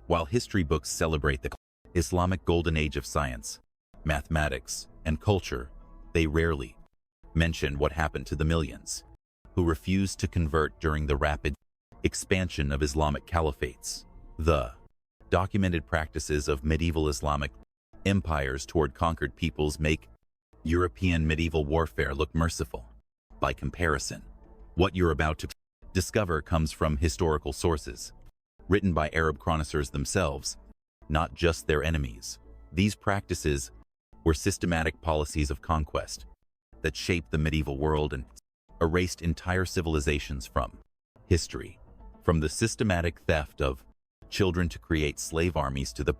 While history books celebrate the Islamic golden age of science, mathematics, and culture, they rarely mention what happened to the millions who refused to convert during the rapid expansion of Islamic caliphates. The documented practices of medieval Islamic empires toward conquered peoples make European medieval warfare look merciful. By comparison, what you're about to discover comes from historical sources, written by Arab chroniclers themselves, not just their enemies. These practices were systematic policies of conquest that shaped the medieval world and erased entire civilizations from history. From the systematic theft of children to create slave armies to the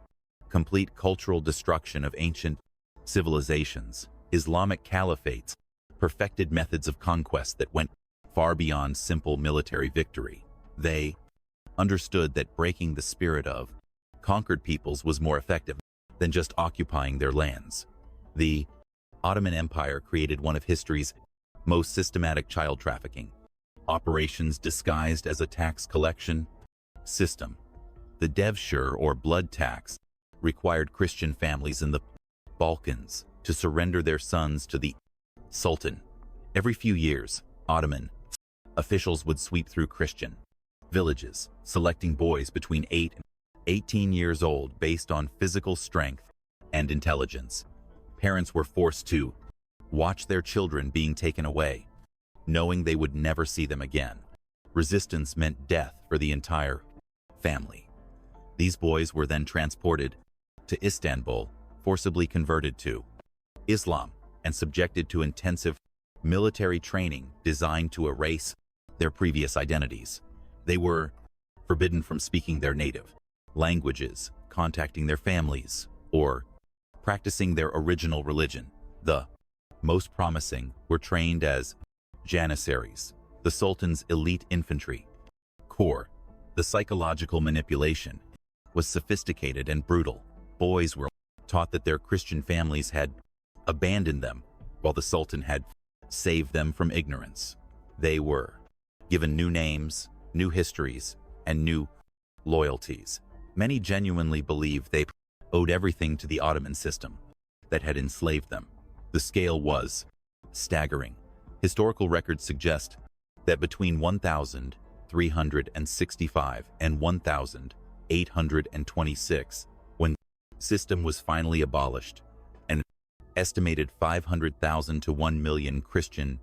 complete cultural destruction of ancient civilizations, Islamic caliphates perfected methods of conquest that went far beyond simple military victory. They understood that breaking the spirit of conquered peoples was more effective than just occupying their lands. The Ottoman Empire created one of history's most systematic child trafficking operations disguised as a tax collection system. The devshir, or blood tax, required Christian families in the Balkans to surrender their sons to the Sultan. Every few years, Ottoman officials would sweep through Christian villages, selecting boys between 8 and 18 years old based on physical strength and intelligence. Parents were forced to watch their children being taken away, knowing they would never see them again. Resistance meant death for the entire family. These boys were then transported to Istanbul, forcibly converted to Islam, and subjected to intensive military training designed to erase their previous identities. They were forbidden from speaking their native languages, contacting their families, or practicing their original religion. The most promising were trained as janissaries, the Sultan's elite infantry corps. The psychological manipulation was sophisticated and brutal. Boys were taught that their Christian families had abandoned them, while the Sultan had saved them from ignorance. They were given new names, new histories, and new loyalties. Many genuinely believed they owed everything to the Ottoman system that had enslaved them. The scale was staggering. Historical records suggest that between 1,365 and 1,826, when the system was finally abolished, an estimated 500,000 to 1 million Christian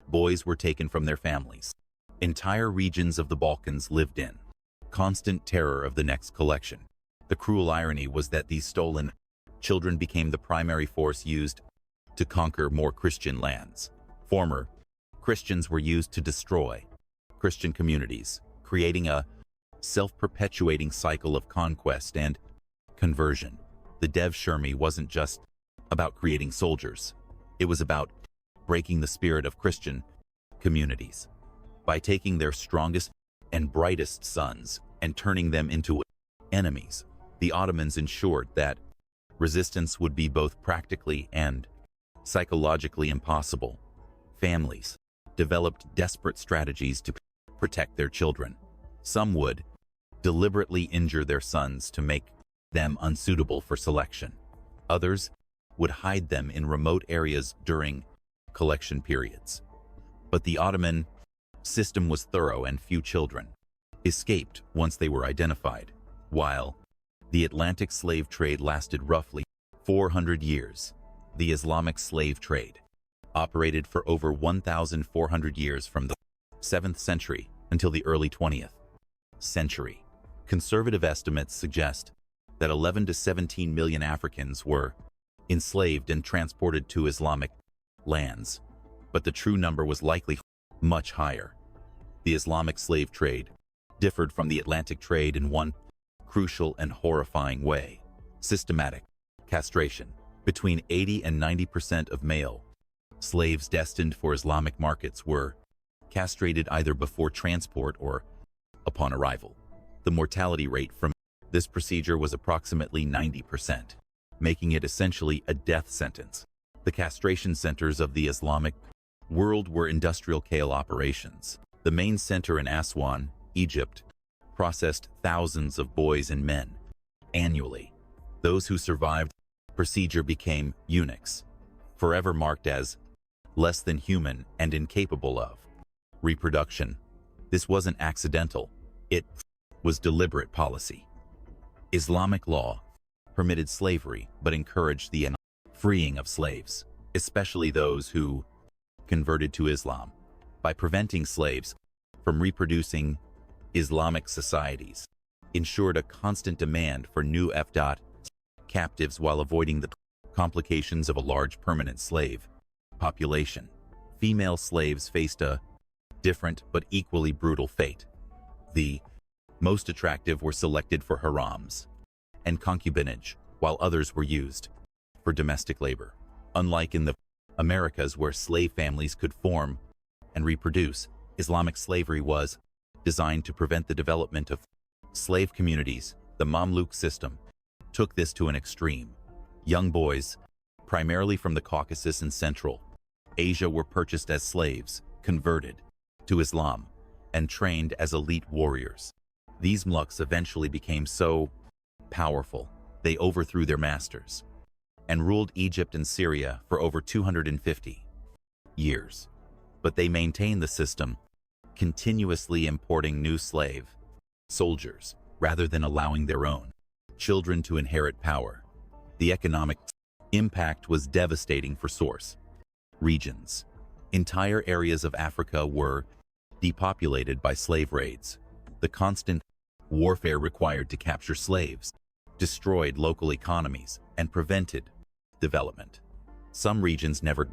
boys were taken from their families. Entire regions of the Balkans lived in constant terror of the next collection. The cruel irony was that these stolen children became the primary force used to conquer more Christian lands. Former Christians were used to destroy Christian communities, creating a self-perpetuating cycle of conquest and conversion. The devshirme wasn't just about creating soldiers. It was about breaking the spirit of Christian communities. By taking their strongest and brightest sons and turning them into enemies, the Ottomans ensured that resistance would be both practically and psychologically impossible. Families developed desperate strategies to protect their children. Some would deliberately injure their sons to make them unsuitable for selection. Others would hide them in remote areas during collection periods. But the Ottoman system was thorough, and few children escaped once they were identified. While the Atlantic slave trade lasted roughly 400 years, the Islamic slave trade operated for over 1,400 years from the 7th century until the early 20th century. Conservative estimates suggest that 11 to 17 million Africans were enslaved and transported to Islamic lands, but the true number was likely much higher. The Islamic slave trade differed from the Atlantic trade in one crucial and horrifying way: systematic castration. Between 80 and 90% of male slaves destined for Islamic markets were castrated either before transport or upon arrival. The mortality rate from this procedure was approximately 90%, making it essentially a death sentence. The castration centers of the Islamic world were industrial scale operations. The main center in Aswan, Egypt, processed thousands of boys and men, annually. Those who survived the procedure became eunuchs, forever marked as less than human and incapable of reproduction. This wasn't accidental. It was deliberate policy. Islamic law permitted slavery but encouraged the freeing of slaves, especially those who converted to Islam. By preventing slaves from reproducing, Islamic societies ensured a constant demand for new captives while avoiding the complications of a large permanent slave population. Female slaves faced a different but equally brutal fate. The most attractive were selected for harems and concubinage, while others were used for domestic labor. Unlike in the Americas, where slave families could form and reproduce, Islamic slavery was designed to prevent the development of slave communities. The Mamluk system took this to an extreme. Young boys, primarily from the Caucasus and Central Asia, were purchased as slaves, converted to Islam, and trained as elite warriors. These Mamluks eventually became so powerful, they overthrew their masters and ruled Egypt and Syria for over 250 years. But they maintained the system, continuously importing new slave soldiers rather than allowing their own children to inherit power. The economic impact was devastating for source regions. Entire areas of Africa were depopulated by slave raids. The constant warfare required to capture slaves destroyed local economies and prevented development. Some regions never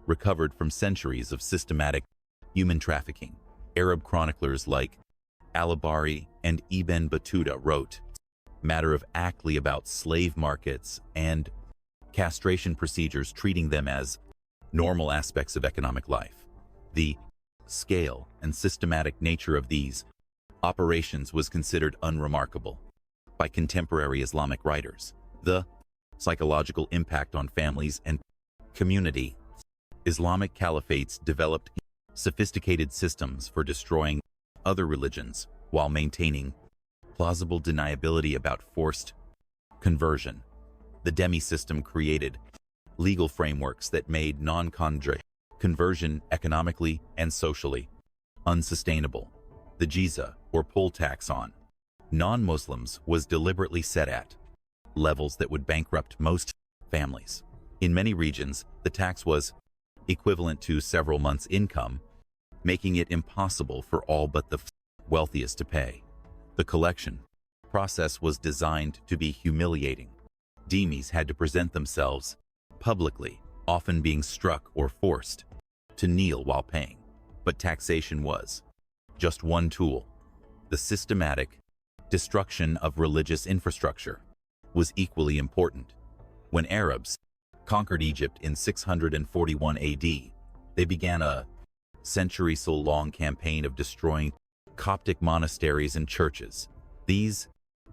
recovered from centuries of systematic human trafficking. Arab chroniclers like Al-Abari and Ibn Battuta wrote matter of factly about slave markets and castration procedures, treating them as normal aspects of economic life. The scale and systematic nature of these operations was considered unremarkable by contemporary Islamic writers. The psychological impact on families and community. Islamic caliphates developed sophisticated systems for destroying other religions while maintaining plausible deniability about forced conversion. The demi-system created legal frameworks that made non-conversion economically and socially unsustainable. The jizya, or poll tax on non-Muslims, was deliberately set at levels that would bankrupt most families. In many regions, the tax was equivalent to several months' income, making it impossible for all but the wealthiest to pay. The collection process was designed to be humiliating. Dhimmis had to present themselves publicly, often being struck or forced to kneel while paying. But taxation was just one tool. The systematic destruction of religious infrastructure was equally important. When Arabs conquered Egypt in 641 AD, they began a century-so-long campaign of destroying Coptic monasteries and churches. These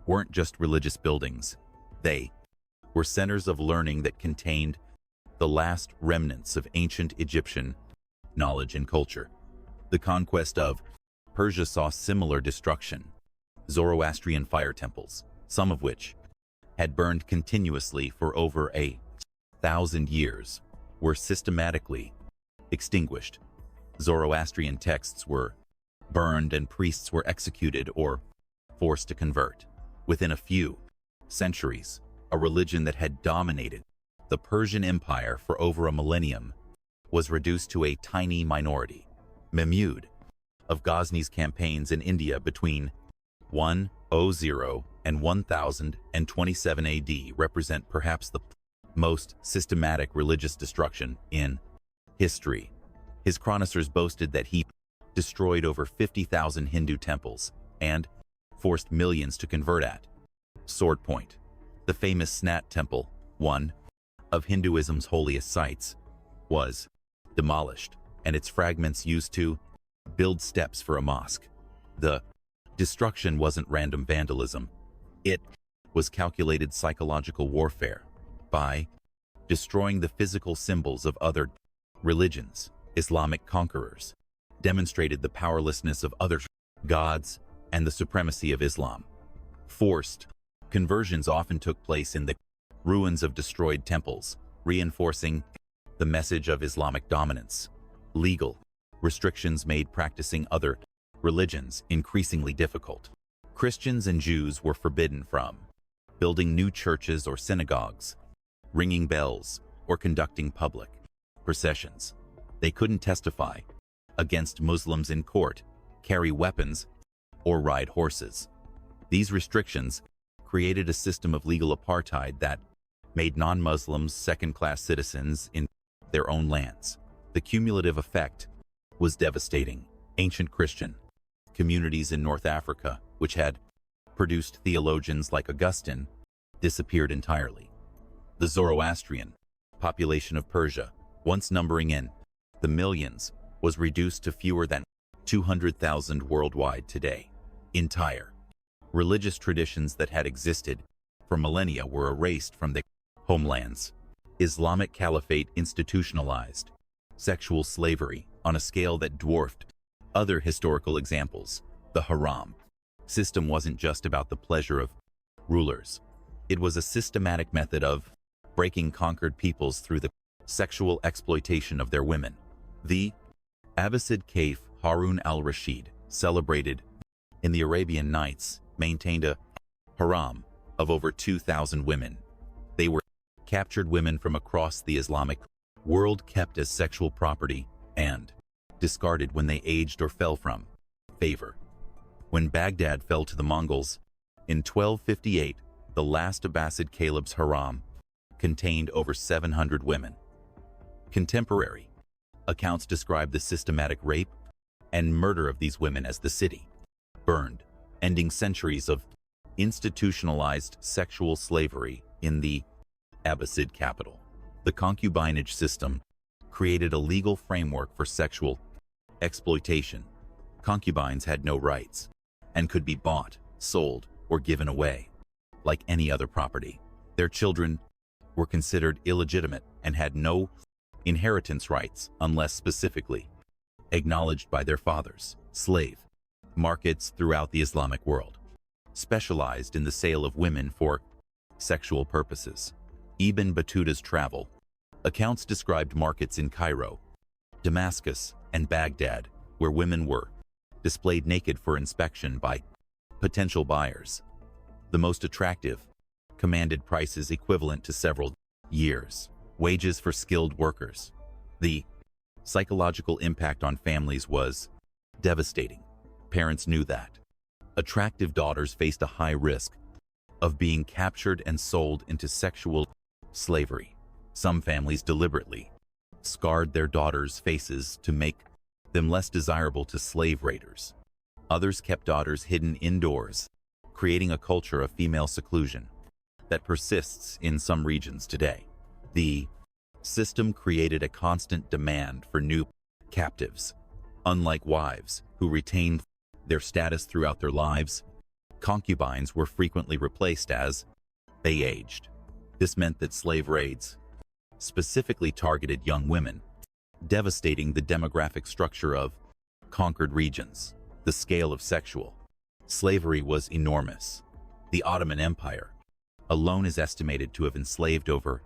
weren't just religious buildings. They were centers of learning that contained the last remnants of ancient Egyptian knowledge and culture. The conquest of Persia saw similar destruction. Zoroastrian fire temples, some of which had burned continuously for over 1,000 years, were systematically extinguished. Zoroastrian texts were burned and priests were executed or forced to convert. Within a few centuries, a religion that had dominated the Persian Empire for over a millennium was reduced to a tiny minority. Mahmud of Ghazna's campaigns in India between 100 and 1027 AD represent perhaps the most systematic religious destruction in history. His chroniclers boasted that he destroyed over 50,000 Hindu temples and forced millions to convert at sword point. The famous Snat Temple, one of Hinduism's holiest sites, was demolished and its fragments used to build steps for a mosque. The destruction wasn't random vandalism. It was calculated psychological warfare. By destroying the physical symbols of other religions, Islamic conquerors demonstrated the powerlessness of other gods and the supremacy of Islam. Forced Conversions often took place in the ruins of destroyed temples, reinforcing the message of Islamic dominance. Legal restrictions made practicing other religions increasingly difficult. Christians and Jews were forbidden from building new churches or synagogues, ringing bells, or conducting public processions. They couldn't testify against Muslims in court, carry weapons, or ride horses. These restrictions created a system of legal apartheid that made non-Muslims second-class citizens in their own lands. The cumulative effect was devastating. Ancient Christian communities in North Africa, which had produced theologians like Augustine, disappeared entirely. The Zoroastrian population of Persia, once numbering in the millions, was reduced to fewer than 200,000 worldwide today. Entire religious traditions that had existed for millennia were erased from their homelands. Islamic Caliphate institutionalized sexual slavery on a scale that dwarfed other historical examples. The haram system wasn't just about the pleasure of rulers. It was a systematic method of breaking conquered peoples through the sexual exploitation of their women. The Abbasid Caliph Harun al-Rashid, celebrated in the Arabian Nights, maintained a harem of over 2,000 women. They were captured women from across the Islamic world, kept as sexual property, and discarded when they aged or fell from favor. When Baghdad fell to the Mongols in 1258, the last Abbasid Caliph's harem contained over 700 women. Contemporary accounts describe the systematic rape and murder of these women as the city burned, ending centuries of institutionalized sexual slavery in the Abbasid capital. The concubinage system created a legal framework for sexual exploitation. Concubines had no rights and could be bought, sold, or given away like any other property. Their children were considered illegitimate and had no inheritance rights unless specifically acknowledged by their fathers. Slave markets throughout the Islamic world specialized in the sale of women for sexual purposes. Ibn Battuta's travel accounts described markets in Cairo, Damascus, and Baghdad where women were displayed naked for inspection by potential buyers. The most attractive commanded prices equivalent to several years' wages for skilled workers. The psychological impact on families was devastating. Parents knew that attractive daughters faced a high risk of being captured and sold into sexual slavery. Some families deliberately scarred their daughters' faces to make them less desirable to slave raiders. Others kept daughters hidden indoors, creating a culture of female seclusion that persists in some regions today. The system created a constant demand for new captives. Unlike wives, who retained their status throughout their lives, concubines were frequently replaced as they aged. This meant that slave raids specifically targeted young women, devastating the demographic structure of conquered regions. The scale of sexual slavery was enormous. The Ottoman Empire alone is estimated to have enslaved over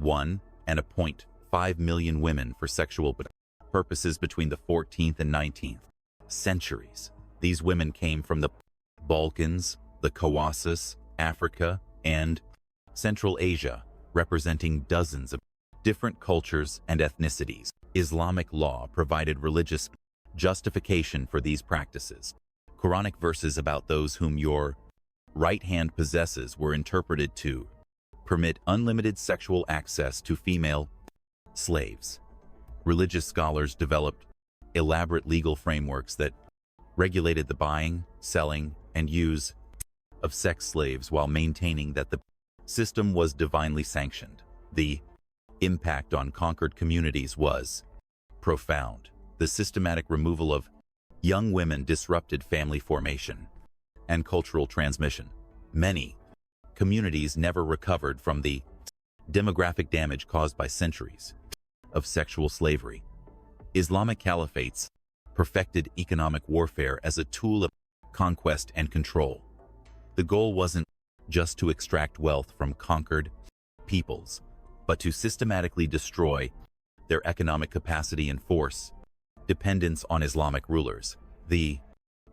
1.5 million women for sexual purposes between the 14th and 19th centuries. These women came from the Balkans, the Caucasus, Africa, and Central Asia, representing dozens of different cultures and ethnicities. Islamic law provided religious justification for these practices. Quranic verses about those whom your right hand possesses were interpreted to permit unlimited sexual access to female slaves. Religious scholars developed elaborate legal frameworks that regulated the buying, selling, and use of sex slaves while maintaining that the system was divinely sanctioned. The impact on conquered communities was profound. The systematic removal of young women disrupted family formation and cultural transmission. Many communities never recovered from the demographic damage caused by centuries of sexual slavery. Islamic caliphates perfected economic warfare as a tool of conquest and control. The goal wasn't just to extract wealth from conquered peoples, but to systematically destroy their economic capacity and force dependence on Islamic rulers. The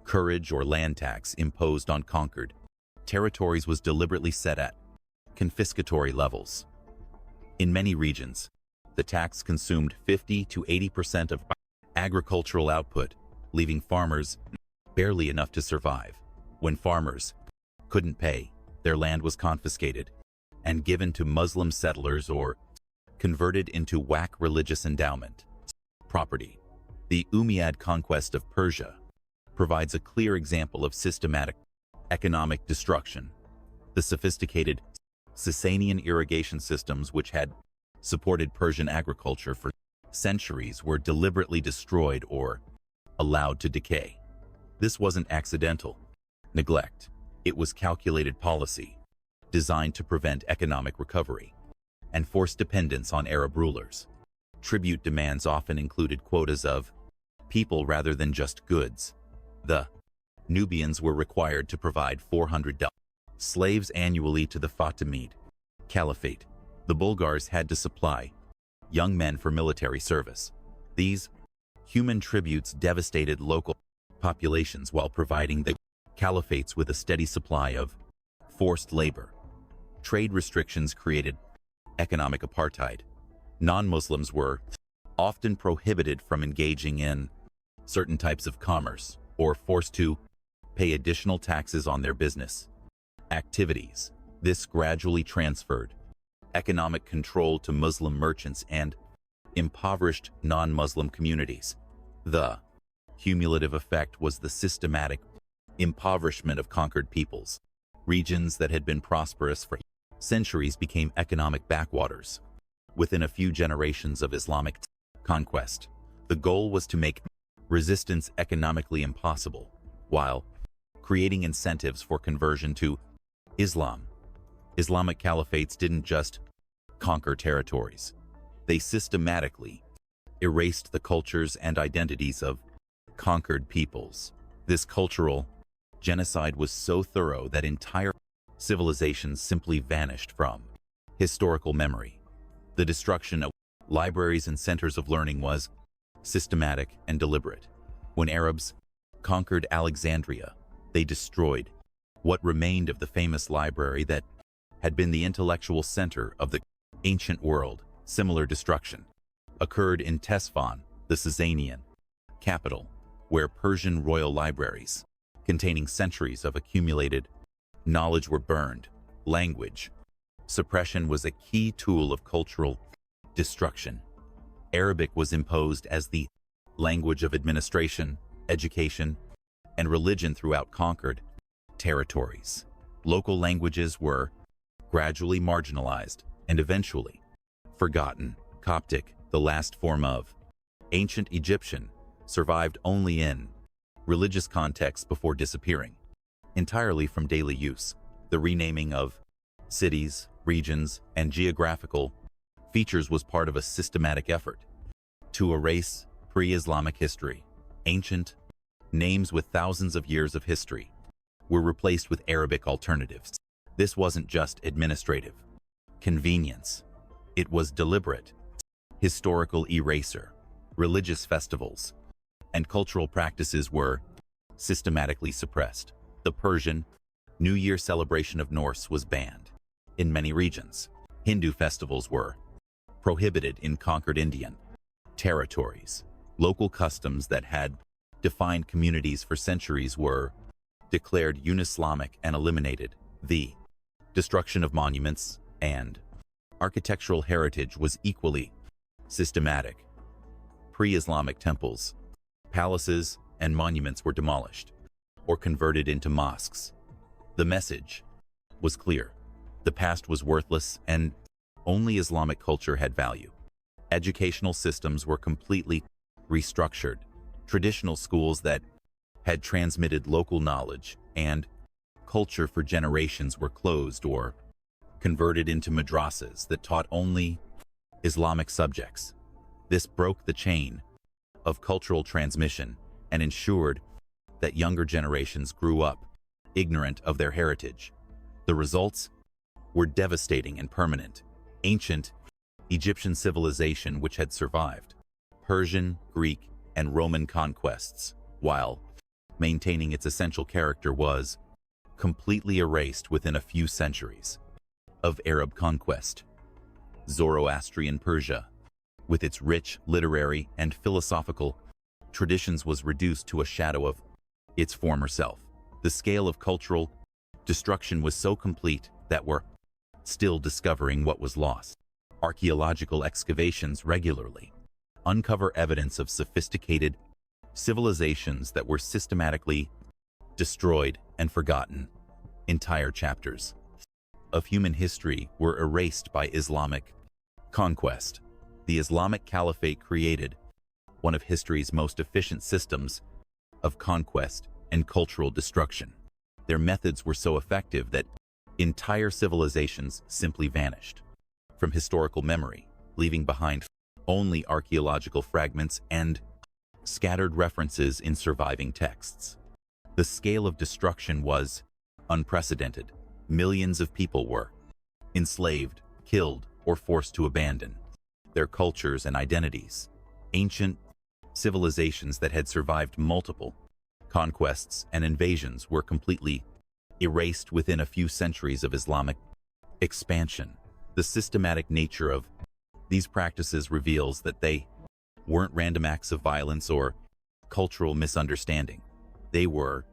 courage or land tax imposed on conquered territories was deliberately set at confiscatory levels. In many regions, the tax consumed 50 to 80% of agricultural output, leaving farmers barely enough to survive. When farmers couldn't pay, their land was confiscated and given to Muslim settlers or converted into religious endowment property. The Umayyad conquest of Persia provides a clear example of systematic economic destruction. The sophisticated Sasanian irrigation systems, which had supported Persian agriculture for centuries, were deliberately destroyed or allowed to decay. This wasn't accidental neglect. It was calculated policy designed to prevent economic recovery and force dependence on Arab rulers. Tribute demands often included quotas of people rather than just goods. The Nubians were required to provide 400 slaves annually to the Fatimid Caliphate. The Bulgars had to supply young men for military service. These human tributes devastated local populations while providing the Caliphates with a steady supply of forced labor. Trade restrictions created economic apartheid. Non-Muslims were often prohibited from engaging in certain types of commerce or forced to pay additional taxes on their business activities. This gradually transferred economic control to Muslim merchants and impoverished non-Muslim communities. The cumulative effect was the systematic impoverishment of conquered peoples. Regions that had been prosperous for centuries became economic backwaters. Within a few generations of Islamic conquest, the goal was to make resistance economically impossible, while creating incentives for conversion to Islam. Islamic caliphates didn't just conquer territories. They systematically erased the cultures and identities of conquered peoples. This cultural genocide was so thorough that entire civilizations simply vanished from historical memory. The destruction of libraries and centers of learning was systematic and deliberate. When Arabs conquered Alexandria, they destroyed what remained of the famous library that had been the intellectual center of the ancient world. Similar destruction occurred in Tesfan, the Sasanian capital, where Persian royal libraries containing centuries of accumulated knowledge were burned. Language suppression was a key tool of cultural destruction. Arabic was imposed as the language of administration, education, and religion throughout conquered territories. Local languages were gradually marginalized and eventually forgotten. Coptic, the last form of ancient Egyptian, survived only in religious contexts before disappearing entirely from daily use. The renaming of cities, regions, and geographical features was part of a systematic effort to erase pre-Islamic history. Ancient names with thousands of years of history were replaced with Arabic alternatives. This wasn't just administrative convenience. It was deliberate historical erasure. Religious festivals and cultural practices were systematically suppressed. The Persian New Year celebration of Norse was banned in many regions. Hindu festivals were prohibited in conquered Indian territories. Local customs that had defined communities for centuries were declared un-Islamic and eliminated. The destruction of monuments and architectural heritage was equally systematic. Pre-Islamic temples, palaces, and monuments were demolished or converted into mosques. The message was clear. The past was worthless and only Islamic culture had value. Educational systems were completely restructured. Traditional schools that had transmitted local knowledge and culture for generations were closed or converted into madrasas that taught only Islamic subjects. This broke the chain of cultural transmission and ensured that younger generations grew up ignorant of their heritage. The results were devastating and permanent. Ancient Egyptian civilization, which had survived Persian, Greek, and Roman conquests, while maintaining its essential character, was completely erased within a few centuries of Arab conquest. Zoroastrian Persia, with its rich literary and philosophical traditions, was reduced to a shadow of its former self. The scale of cultural destruction was so complete that we're still discovering what was lost. Archaeological excavations regularly uncover evidence of sophisticated civilizations that were systematically destroyed and forgotten. Entire chapters of human history were erased by Islamic conquest. The Islamic Caliphate created one of history's most efficient systems of conquest and cultural destruction. Their methods were so effective that entire civilizations simply vanished from historical memory, leaving behind only archaeological fragments and scattered references in surviving texts. The scale of destruction was unprecedented. Millions of people were enslaved, killed, or forced to abandon their cultures and identities. Ancient civilizations that had survived multiple conquests and invasions were completely erased within a few centuries of Islamic expansion. The systematic nature of these practices reveals that they weren't random acts of violence or cultural misunderstanding. They were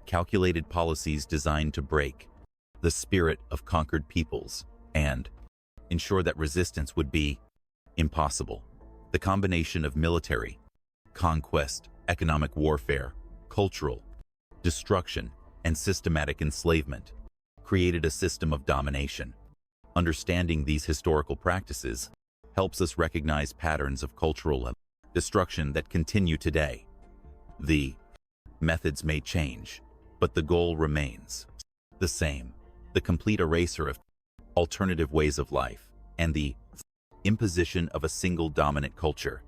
calculated policies designed to break the spirit of conquered peoples and ensure that resistance would be impossible. The combination of military conquest, economic warfare, cultural destruction, and systematic enslavement created a system of domination. Understanding these historical practices helps us recognize patterns of cultural destruction that continue today. The methods may change, but the goal remains the same: the complete erasure of alternative ways of life and the imposition of a single dominant culture.